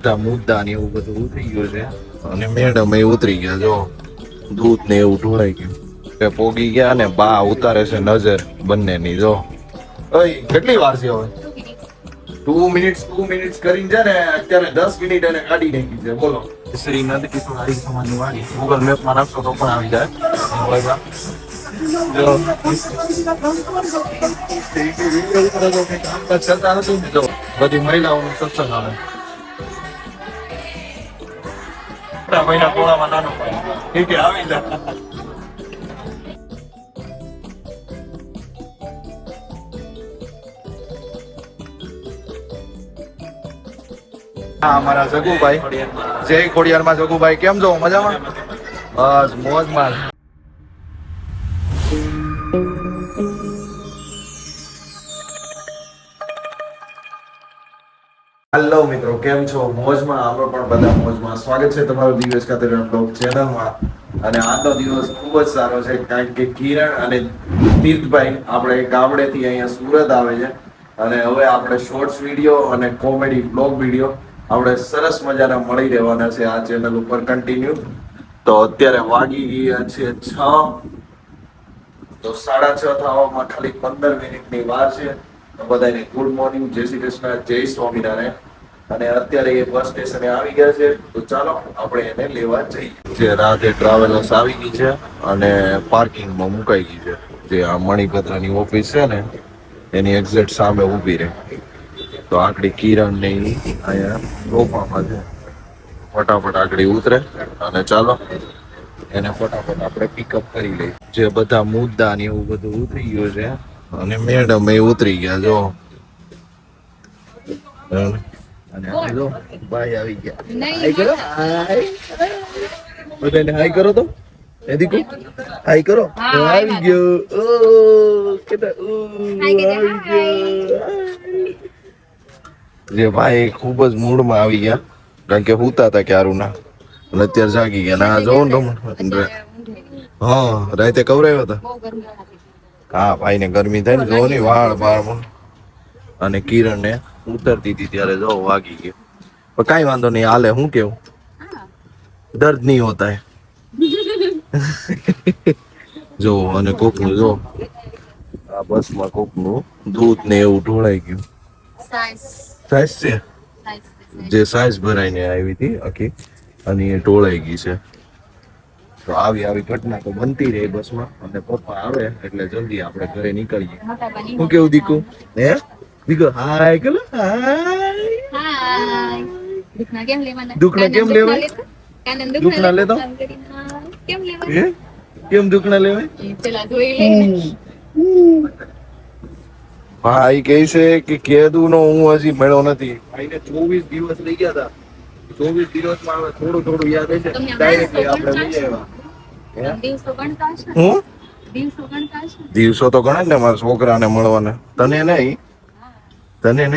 મુદ્દા ને એવું બધું ઉતરી ગયું છે અને મેડમ એ ઉતરી ગયા જો દૂધ ને એવું ઢોળાઈ ગયું પોગી ગયા ને બા ઉતારે છે નજર બંનેની જો કેટલી વાર છે હવે 2 મિનિટ્સ કરીને છે ને અત્યારે 10 મિનિટ એને કાઢી નાખી છે બોલો શ્રી નંદ કિશોર સમાજની વાડી ગૂગલ મેપ માં નાખશો તો પણ આવી જાય બધી મહિલાઓનું સત્સંગ આવે મહિના ટોળામાં નાનો ઠીક આવી જાય અમારા જગુભાઈ જય ખોડિયારમાં જગુભાઈ કેમ છો મજામાં બસ મોજમાં હેલો મિત્રો કેમ છો મોજમાં આપણે પણ બધા મોજમાં સ્વાગત છે તમારું દિવસ કાતરના બ્લોગ ચેનલમાં અને આજનો દિવસ ખૂબ જ સારો છે કારણ કે કિરણ અને તીર્થભાઈ આપણે ગામડેથી અહીંયા સુરત આવે છે અને હવે આપણે શોર્ટ્સ વિડીયો અને કોમેડી બ્લોગ વિડીયો આપણે સરસ મજાના મળી રહેવાના છે આ ચેનલ ઉપર કન્ટિન્યુ તો અત્યારે વાગી ગયા છે 6 તો 6:30 થવામાં ખાલી 15 મિનિટની વાર છે તો બધાને ગુડ મોર્નિંગ જય શ્રી કૃષ્ણ જય સ્વામિનારાયણ અને અત્યારે એ બસ સ્ટેશને આવી ગયા છે તો ચાલો આપણે એને લેવા જઈએ જે રાધે ટ્રાવેલર્સ આવી ગઈ છે અને પાર્કિંગમાં મુકાઈ ગઈ છે જે આ મણિભદ્રની ઓફિસ છે ને એની એક્ઝેક્ટ સામે ઊભી રહે તો આકડી કિરણ ને અહીંયા રોપવામાં છે ફટાફટ આગળ ઉતરે અને ચાલો એને ફટાફટ આપણે પિકઅપ કરી લઈએ જે બધા મુદ્દા ને એવું બધું ઉતરી ગયું છે અને મેડમ એ ઉતરી ગયા જો અને જો ભાઈ આવી ગયા હાય કરો હાય બધાને હાય કરો તો એ દીકુ હાય કરો આવી ગયો ઓ કેતા આવી ગયો જે ભાઈ ખૂબ જ મૂડમાં આવી ગયા કારણ કે હુતા હતા ક્યારું ના અને અત્યારે જાગી ગયા ના જોઉં ને હા રાતે કવરાયો હતા હા ભાઈ ને ગરમી થાય ને જો ને વાળ વાળમાં અને કિરણ ને ઉતરતી હતી ત્યારે જો વાગી ગયો પણ કઈ વાંધો નહીં હાલે હું કેવું દર્દ નહીં હોતા જો અને કોકનું જો આ બસમાં કોકનું દૂધ ને એવું ઢોળાઈ ગયું સાઈઝ છે જે સાઈઝ ભરાઈને આવી હતી આખી અને એ ઢોળાઈ ગઈ છે તો આવી ઘટના તો બનતી રહે બસમાં અને પપ્પા આવે એટલે જલ્દી આપણે ઘરે નીકળીએ હું કેવું દીકુ હે દીકુ હાય કેલો હાય દુખના કેમ લેવાના દુખના લેતો કેમ દુખના લેવાય પેલા ધોઈ લે ભાઈ કહે છે કે કેદુ નો હું હજી મળ્યો નથી ભાઈને 24 દિવસ લઈ ગયા હતા 24 દિવસમાં હવે થોડું યાદ હશે ડાયરેક્ટલી આપણે લઈ આવ્યા દિવસો તો ગણે ને મારા છોકરાને મળવાના તને નહીં કઈ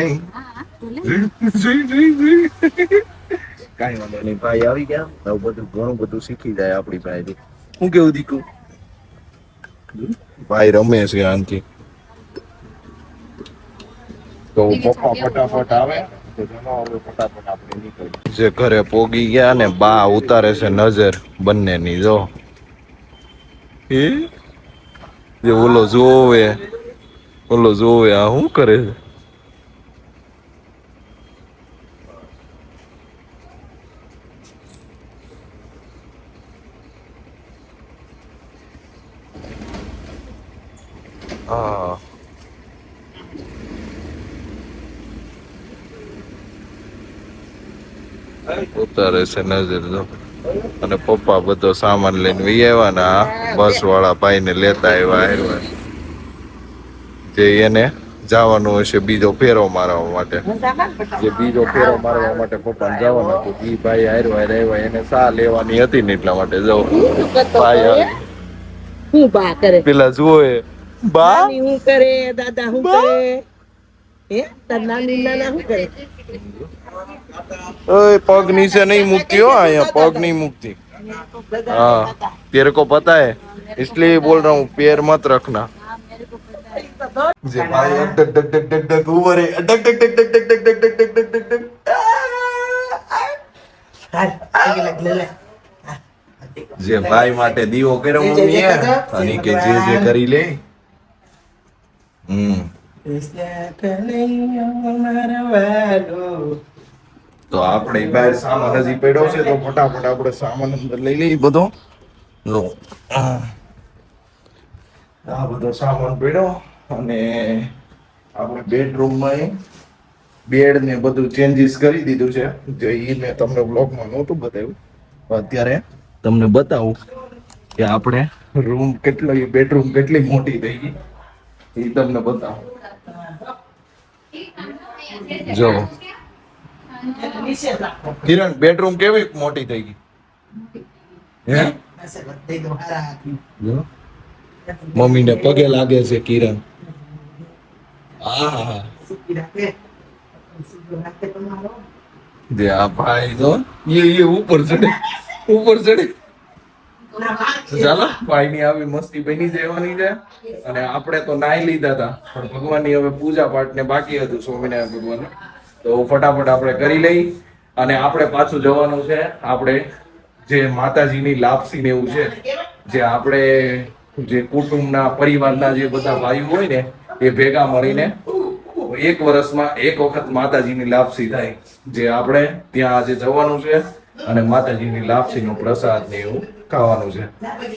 વાંધો નહીં ભાઈ આવી ગયા હવે બધું ઘણું બધું શીખી જાય આપણી ભાઈ હું કેવું દીકું ભાઈ રમે છે આનથી તો પપ્પા ફટાફટ આવે તો ફટાફટ આપણે નીકળી જે ઘરે પોગી ગયા ને બા ઉતારે છે નજર બંનેની જો એ જે ઓલો જોવે આ શું કરે છે હા ઉતારે છે નજર જો અને પપ્પા બધો સામાન લઈને વી આવ્યા ને આ બસ વાળા ભાઈ ને લેતા આવ્યા જે એને જવાનું હશે બીજો ફેરો મારવા માટે પપ્પાને જવાનું હતું ઈ ભાઈ આવ્યા એને સા લેવાની હતી ને એટલા માટે જો ભાઈ હું બા કરે પેલા જુએ બા હું કરે દાદા હું કરે હે તાર નાની નાના હું કરે ओए पग नीचे नहीं मुकती हो यहाँ पग नहीं मुकती हाँ तेरे को पता है इसलिए बोल रहा हूँ पैर मत रखना जे भाई duck duck duck duck duck ऊपर है duck duck duck duck duck duck duck duck duck duck duck જે ભાઈ માટે દીવો કર્યો મમ્મીએ અને કે જે કરી લે. તો આપણે બહાર સામાન હજી પડ્યો છે તો ફટાફટ આપણે સામાન અંદર લઈ લઈએ બધો. લો આ બધો સામાન પડ્યો અને આપણે બેડરૂમમાં બેડ ને બધું ચેન્જીસ કરી દીધું છે. જે ઈ મેં તમને બ્લોગમાં નહોતું બતાવ્યું, અત્યારે તમને બતાવું કે આપણે રૂમ કેટલો, બેડરૂમ કેટલી મોટી થઈ ગઈ એ તમને બતાવું. જો કિરણ, બેડરૂમ કેવી મોટી થઈ ગઈ હે? મમ્મી ને પગે લાગે છે કિરણ. હા જે આ ભાઈ તો એ ઉપર ચડે. ચાલો, ભાઈ ની આવી મસ્તી બની જવાની છે. અને આપણે તો નાઈ લીધા હતા, પણ ભગવાનની હવે પૂજા પાઠ ને બાકી હતું સ્વામિનારાયણ ભગવાન, તો ફટાફટ આપણે કરી લઈ. અને આપણે પાછું જવાનું છે આપણે જે માતાજીની લાપસી ને એવું છે, જે આપણે જે કુટુંબના પરિવારના જે બધા ભાઈઓ હોય ને એ ભેગા મળીને એક વર્ષમાં એક વખત માતાજીની લાપસી થાય, જે આપણે ત્યાં આજે જવાનું છે અને માતાજીની લાપસીનો પ્રસાદ ને એવું ખાવાનું છે.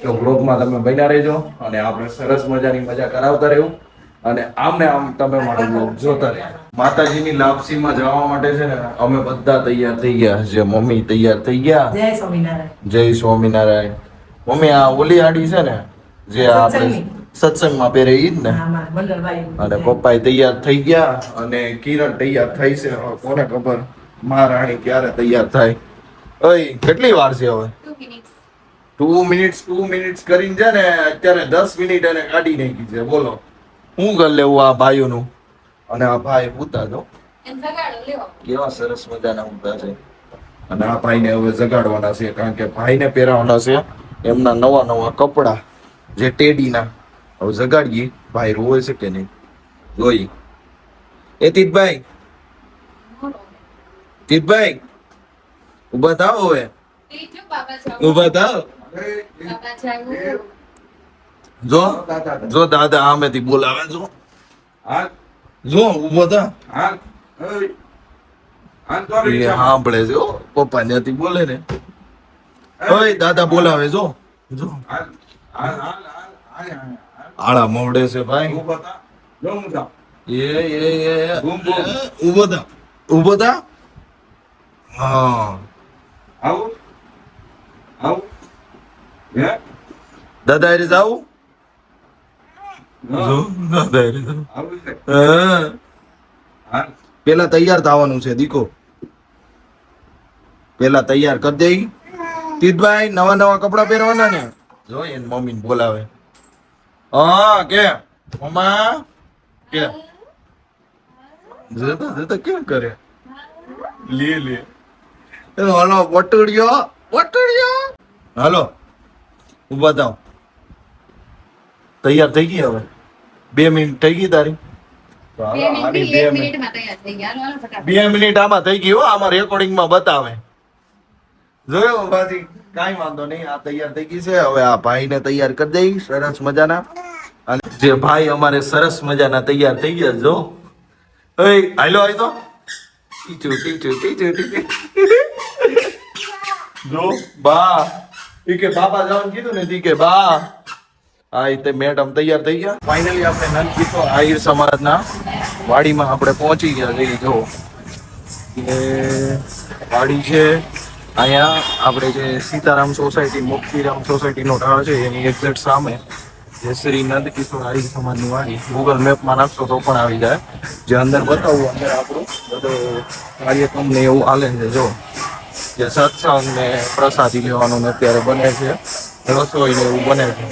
તો બ્લોગમાં તમે બન્યા રહેજો અને આપણે સરસ મજાની મજા કરાવતા રહેવું અને આમને આમ તમે મારો બ્લોગ જોતા રહેજો. માતાજીની લાપસીમાં જવા માટે છે ને અમે બધા તૈયાર થઈ ગયા. જે મમ્મી તૈયાર થઈ ગયા. જય સ્વામિનારાયણ. જય સ્વામિનારાયણ. મમ્મી આ ઓલી આડી છે ને જે આપણે સત્સંગમાં પહેરે ઈ જ ને? અને પપ્પા તૈયાર થઈ ગયા અને કિરણ તૈયાર થઈ છે. કોને ખબર મહારાણી ક્યારે તૈયાર થાય. ઓય કેટલી વાર છે હવે? 2 મિનિટ્સ કરીને છે ને અત્યારે 10 મિનિટ એને કાઢી નાખી છે. બોલો શું કરી લેવું આ ભાઈઓનું. અને આ ભાઈ પૂતા તો કેવા સરસ મજાના ઉતા છે. અને આ ભાઈને હવે જગાડવાના છે, કારણ કે ભાઈને પહેરાવાના છે એમના નવા કપડા જે ટેડીના. હવે જગાડીએ. ભાઈ રોવે છે કે નહીં જોઈ. એ તીતભાઈ ઉભા થાવ. હવે ઉભા થાવ. જો દાદા આમેથી બોલાવે. જો ઉભો થા. સાંભળે છે પપ્પા ત્યાંથી બોલે ને. ઓય દાદા બોલાવે. જો આળા મોડે છે ભાઈ. ઉભો થા. હા દાદા એ જાવું. પેલા તૈયાર થવાનું છે દીકો. પેલા તૈયાર કરી દે. તીતભાઈ નવા કપડા પહેરવાના ને. જો એને મમ્મી બોલાવે. હા કે મમ્મા કે જતા કેમ કરે. લે હાલો વટુડિયો. હાલો ઉભા થાવ. તૈયાર થઈ ગઈ. હવે 2 મિનિટ થઈ ગઈ તારી. 2 મિનિટ આમાં થઈ ગઈ હો. આમાં રેકોર્ડિંગમાં બતાવે. જોયો બાજી. કાંઈ વાંધો નહીં. આ તૈયાર થઈ ગઈ છે. હવે આ ભાઈને તૈયાર કરી દઈ સરસ મજાના. અને જે ભાઈ અમારે સરસ મજાના તૈયાર થઈ ગયા. જો હાલો આવી તો જો બા ઈ કે બાબા જવાનું કીધું ને તી કે બા. આ રીતે મેડમ તૈયાર થઈ ગયા. ફાઇનલી આપણે નંદકીશોર આહિર સમાજના વાડીમાં આપણે પહોંચી ગયા છે. જો એ વાડી છે અહીંયા. આપણે જે સીતારામ સોસાયટી, મુક્તિરામ સોસાયટીનો ઢાળ છે એની એક્ઝેક્ટ સામે જે શ્રી નંદકિશોર આહિર સમાજની વાડી. ગૂગલ મેપમાં નાખશો તો પણ આવી જાય. જે અંદર બતાવવું, અંદર આપણું બધો કાર્યક્રમ ને એવું હાલે છે. જો જે સત્સંગ ને પ્રસાદી લેવાનું ને અત્યારે બને છે, રસોઈ ને એવું બને છે.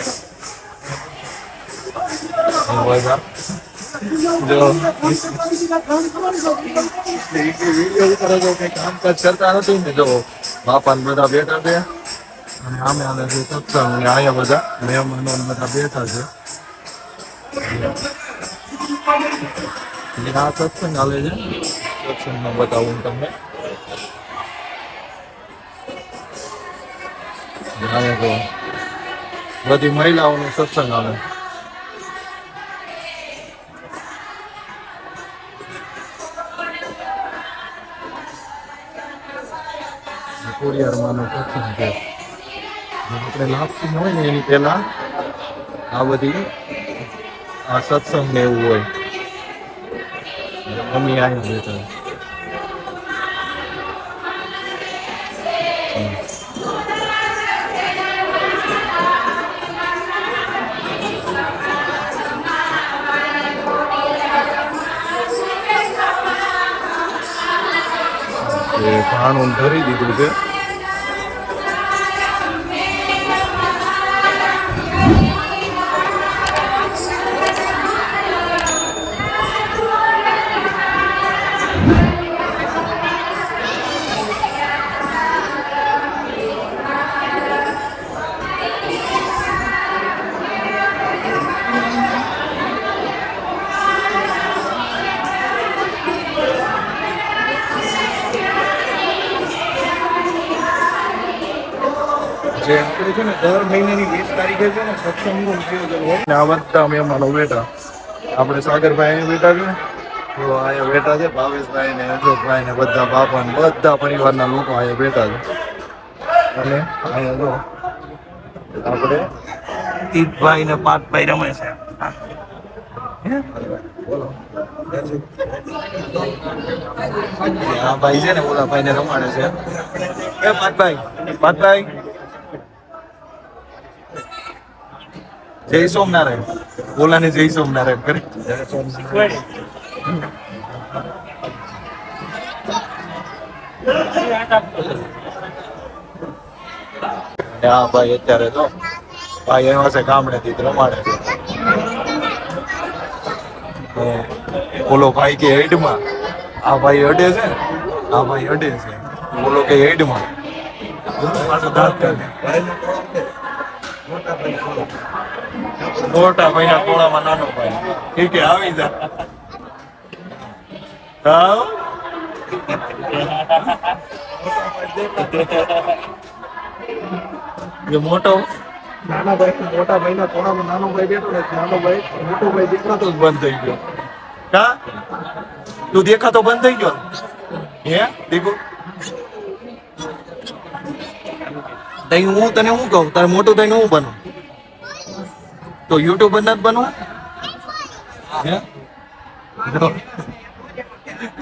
કામકાજ કરતા નથી ને. જો બાપા બધા બેઠા છે અને આમે આને છે સત્સંગ ને અહીંયા બધા મહેમાનો બધા બેઠા છે. આ સત્સંગ હાલે છે. સત્સંગમાં બતાવું તમને. આવે તો બધી મહિલાઓનો સત્સંગ આવે. ખોડિયારમાંનો સત્સંગ છે. આપણે લાપસી હોય ને એની પહેલા આ બધી આ સત્સંગ ને એવું હોય. મમ્મી આવી બેઠા. ભાણું ધરી દીધું છે. જે આપણે છે ને દર મહિનાની 20 તારીખે છે ને સત્સંગનું આયોજન હોય ને આ બધા મહેમાનો બેઠા. આપણે સાગરભાઈ અહીંયા બેઠા છે, તો અહીંયા બેઠા છે ભાવેશભાઈ ને અશોકભાઈ ને બધા બાપા ને બધા પરિવારના લોકો અહીંયા બેઠા છે. અને અહીંયા જો આપણે તીર્થભાઈ ને પાર્થભાઈ રમે છે. બોલો આ ભાઈ છે ને ઓલા ભાઈ ને રમાડે છે. પાર્થભાઈ જય સોમનારાયણ. ઓલાને જય સોમનારાયણ કરે. હા ભાઈ અત્યારે તો ભાઈ એવા છે ગામડેથી રમાડે છે. ઓલો ભાઈ કે હેડમાં, આ ભાઈ અડે છે, આ ભાઈ અડે છે, ઓલો કે હેડમાં. મોટા ભાઈ ના ટોળામાં નાનો ભાઈ એ કે આવી જા. મોટો નાના ભાઈ મોટા ભાઈ ના ટોળામાં નાનો ભાઈ બેઠો ને નાનો ભાઈ મોટો ભાઈ દેખાતો જ બંધ થઈ ગયો. કા તું દેખાતો બંધ થઈ ગયો હે દીકુ? તઈ હું તને શું કહું, તારે મોટું થઈને હું બનું? તો યુટ્યુબર નથી બનવું?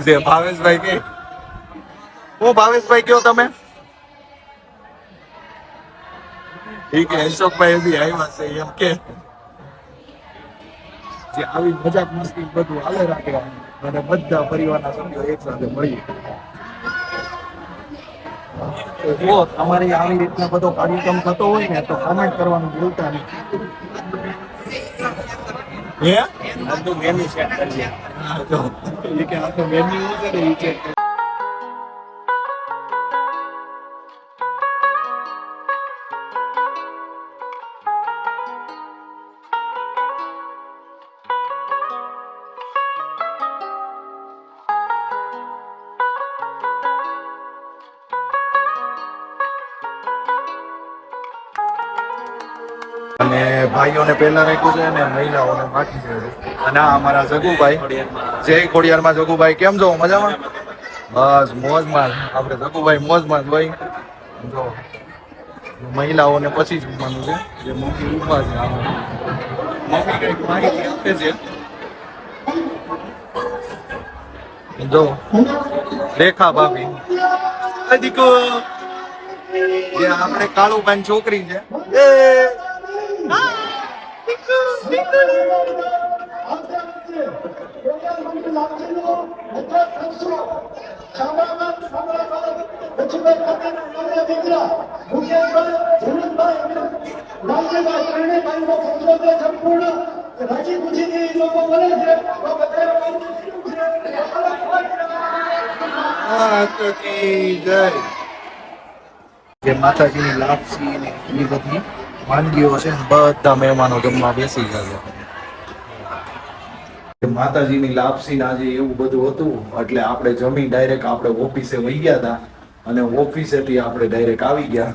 જે ભાવેશભાઈ કે હું ભાવેશભાઈ કયો તમે? ઠીક છે અશોકભાઈ બી આવ્યા છે એમ કે જે આવી મજાક મસ્તી બધું હાલે રાખે અને બધા પરિવારના સભ્યો એક સાથે મળીએ. જો તમારે આવી રીતના બધો કાર્યક્રમ થતો હોય ને તો કમેન્ટ કરવાનું ભૂલતા નહીં. હે આ તો મેન્યુ ચેક કરીએ. હા તો એ કે આ તો મેન્યુ છે ને એ ચેક અને ભાઈઓને પહેલા રાખ્યું છે અને મહિલાઓને બાકી છે. અને આ અમારા જગુભાઈ, જય ખોડિયારમાં જગુભાઈ, કેમ છો? મજામાં? બસ મોજમાં. આપણે જગુભાઈ મોજમાં ભાઈ. જો મહિલાઓને પછી જમવાનું છે, જે મમ્મી ઉભા છે. મમ્મી કઈક માહિતી આપે છે. જો રેખા ભાભી દીકો જે આપણે કાળુભાઈ છોકરી છે. જે માતાજીની લાપસી ને એ બધી વાનગીઓ છે ને બધા મહેમાનો જમવા બેસી ગયા છે. માતાજીની લાપસી ના જે એવું બધું હતું એટલે આપણે જમી ડાયરેક્ટ આપણે ઓફિસે વહી ગયા હતા અને ઓફિસેથી આપણે ડાયરેક્ટ આવી ગયા.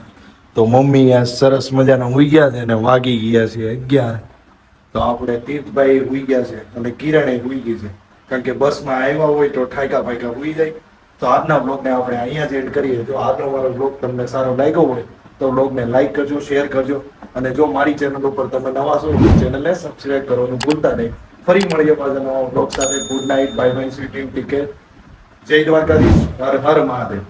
તો મમ્મી આ સરસ મજાના હુઈ ગયા છે અને વાગી ગયા છે 11. તો આપણે તીર્થભાઈ હુઈ ગયા છે અને કિરણે હુઈ ગઈ છે, કારણ કે બસમાં આવ્યા હોય તો ઠાયકા ફાયકા હુઈ જાય. તો આજના બ્લોગને આપણે અહીંયા જ એન્ડ કરીએ. જો આજનો મારો બ્લોગ તમને સારો લાગ્યો હોય તો બ્લોગને લાઈક કરજો, શેર કરજો, અને જો મારી ચેનલ ઉપર તમે નવા છો તો ચેનલને સબસ્ક્રાઇબ કરવાનું ભૂલતા નહીં. ફરી મળીએ પાછા નવા બ્લોગ સાથે. Good night, bye bye, sweet dream, take care. જય દ્વારકાધીશ, હર હર મહાદેવ.